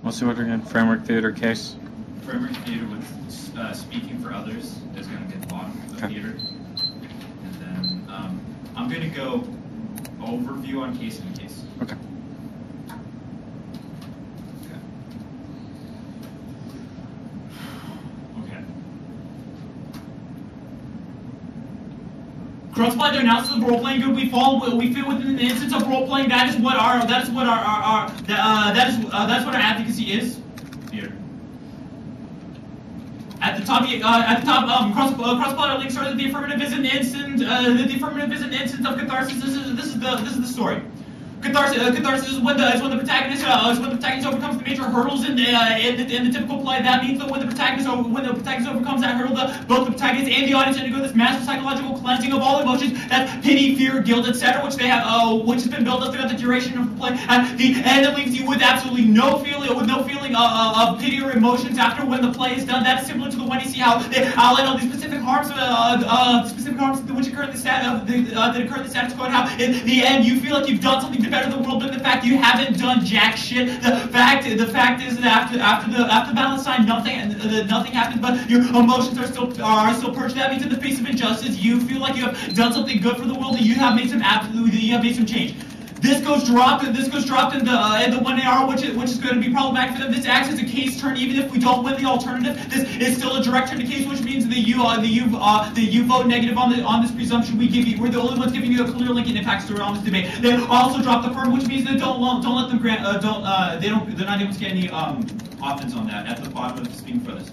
What's the order again? Framework, theater, case? Framework, theater with speaking for others is going to be at the bottom of Okay. theater. And then I'm going to go overview on case and case. Okay. Crossplay the analysis of role-playing good. We fit within the instance of role-playing. That is what our advocacy is. Here. At the top, cross-play links are the affirmative is an instant. The affirmative is an instance of catharsis. This is the story. Catharsis is when the protagonist overcomes the major hurdles in the typical play. That means that when the protagonist overcomes that hurdle, both the protagonist and the audience undergo this massive psychological cleansing of all emotions. That's pity, fear, guilt, etc., which has been built up throughout the duration of the play. At the end, it leaves you with absolutely no feeling of pity or emotions after when the play is done. That is similar to the when you see how they outline all these specific harms which occur in the status quo, and how in the end you feel like you've done something to better the world, but the fact you haven't done jack shit. The fact is that after the balance sign, nothing happens, but your emotions are still purged. That means in the face of injustice, you feel like you have done something good for the world, and you have made some change. This goes dropped in the 1 AR, which is going to be problematic for them. This acts as a case turn, even if we don't win the alternative. This is still a direct turn to case, which means that you vote negative on this presumption we give you. We're the only ones giving you a clear link and impact story on this debate. They also drop the firm, which means that don't let them grant they're not able to get any offense on that at the bottom of speaking for this.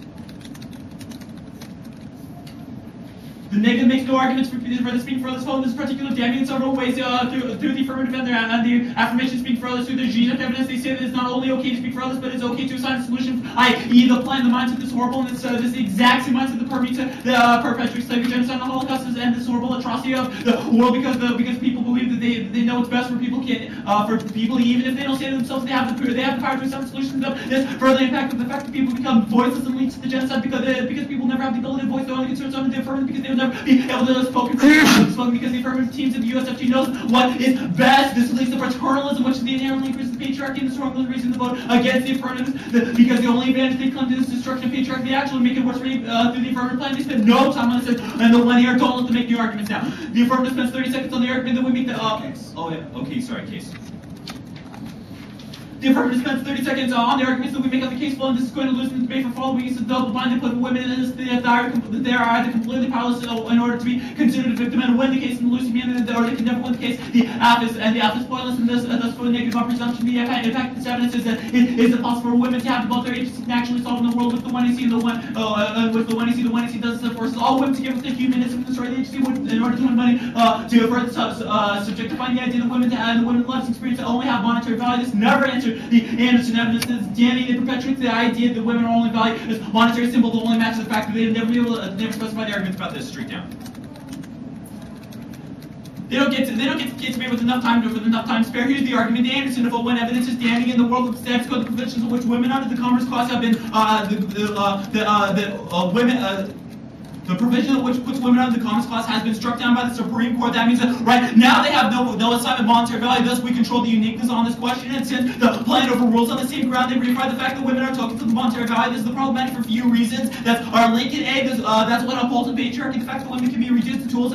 The negative makes no arguments for the speaking for others. This particular damning in several ways through the affirmative and the affirmation speaking for others through the genus evidence. They say that it's not only okay to speak for others, but it's okay to assign a solution, i.e. the plan, the mindset that's horrible, and this is the exact same mindset that perpetuates slavery, genocide, and the Holocaust, and this horrible atrocity of the world because people believe that they know what's best for people, even if they don't say it themselves, they have the power to assign solutions. This further impact of the fact that people become voiceless and leads to the genocide because people never have the ability to voice their own concerns on the affirmative because they will never be able to spoken because the affirmative teams of the USFG knows what is best. This leads to paternalism, which is the inherently increases the patriarchy, and the strong reason to vote against the affirmatives because the only advantage they claim to this destruction of patriarchy, they actually make it worse for through the affirmative plan. They spend no time on this, and the 1 AR don't let them make the arguments now. The affirmative spends 30 seconds on the argument, then we make the case. The affirmative spends 30 seconds on the arguments that we make on the case flow, and this is going to lose the debate for following reasons. Double blind, they put women in this, they are either completely powerless in order to be considered a victim and win the case in the Lucy manner, or they can never win the case. The app is pointless, and thus for the negative on presumption. The impact of this evidence is that it is impossible for women to have both their agencies and actually solve in the world with the 1 AC and the 1 AC does this forces all women to give up their humanism and destroy the agency in order to win money, to further subjectifying the idea that women and women's lives experience to only have monetary value. This never answered the Anderson evidence. Is damning. It perpetuates the idea that women are only valued as monetary symbol that only matches the fact that they never specify the arguments about this straight down. They don't get to debate with enough time to spare. Here's the argument. The Anderson, if when evidence is damning in the world of the status quo, the provisions of which women under the Commerce Clause have been the provision which puts women under the Commerce Clause has been struck down by the Supreme Court. That means that right now they have no assignment of monetary value. Thus, we control the uniqueness on this question. And since the plan overrules on the same ground, they reify the fact that women are tokens of the monetary value. This is the problematic for a few reasons. That's our Lincoln egg. That's what upholds the patriarchy. The fact that women can be reduced to tools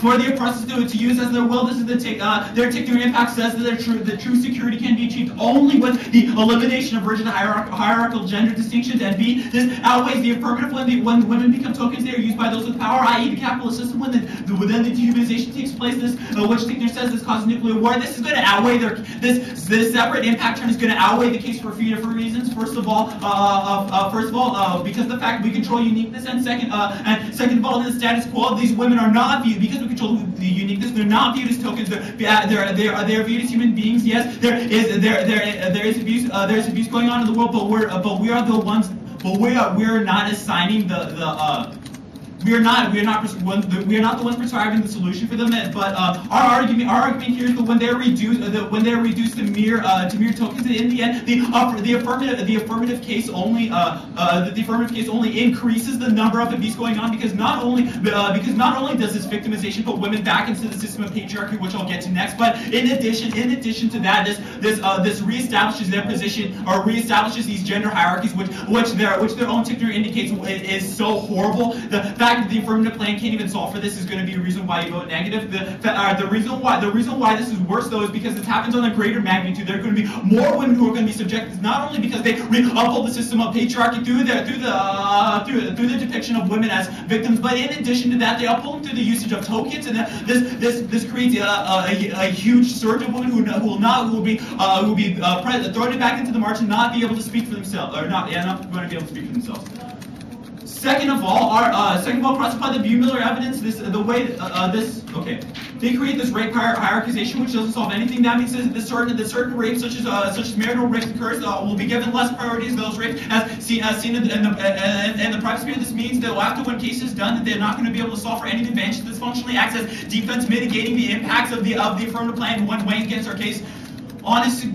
for the oppressors to use as their will. This is their tick. Their impact says that the true security can be achieved only with the elimination of rigid hierarchical gender distinctions. And B, this outweighs the affirmative when women become tokens. They are used by those with power, i.e. the capitalist system. When the dehumanization takes place, which Tickner says this causes nuclear war. This is going to outweigh this separate impact turn is going to outweigh the case for a few different reasons. First of all, because of the fact we control uniqueness, and second of all, in the status quo, these women are not viewed because we control the uniqueness. They're not viewed as tokens. They're viewed as human beings. Yes, there is abuse. There's abuse going on in the world, but we are the ones. But we are not assigning we are not the ones prescribing the solution for them. But our argument here is that when they're reduced to mere tokens, in the end, the affirmative case only increases the number of abuse going on, because not only does this victimization put women back into the system of patriarchy, which I'll get to next, but in addition to that, this reestablishes their position, or reestablishes these gender hierarchies, which their own dictionary indicates is so horrible. The fact that the affirmative plan can't even solve for this is going to be a reason why you vote negative. The reason why this is worse, though, is because this happens on a greater magnitude. There are going to be more women who are going to be subjected, not only because they uphold the system of patriarchy through the depiction of women as victims, but in addition to that, they uphold them through the usage of tokens, and this creates a huge surge of women who will be thrown back into the march and not be able to speak for themselves, or not going to be able to speak for themselves. Second of all, cross-apply the Buehmiller evidence. They create this rape hierarchization, which doesn't solve anything. That means that certain rapes, such as marital rapes, occurs, will be given less priority as those rapes, as seen in the private sphere. This means that after one case is done, that they're not going to be able to solve for any advantage. This functionally acts as defense, mitigating the impacts of the affirmative plan when weighing against our case. Honestly,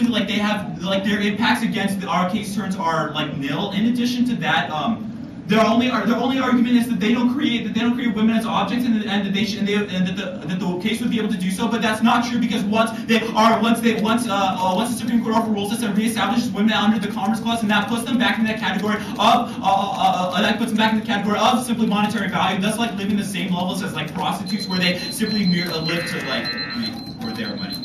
like their impacts against our case turns are like nil. In addition to that, their only argument is that they don't create women as objects, and that the case would be able to do so. But that's not true, because once the Supreme Court overrules this and reestablishes women under the Commerce Clause, and that puts them back in that category of simply monetary value, thus like living the same levels as like prostitutes, where they simply live to like for their money.